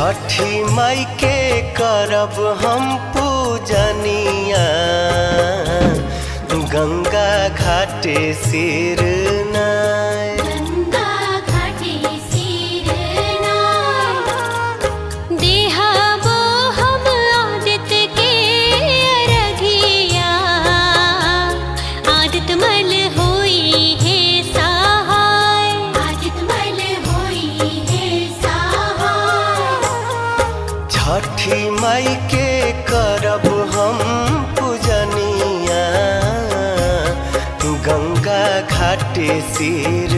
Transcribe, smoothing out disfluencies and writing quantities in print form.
छठी माई के करब हम पूजनिया, गंगा घाटे सिर नाय। गंगा घाटे सिर नाय। देहबो हम आदित्य के अरघिया, आदित्य मल होई है सहाय। आदित्य मल होई है सहाय। छठी माई के करब हम पूजनिया, गंगा घाटे सिर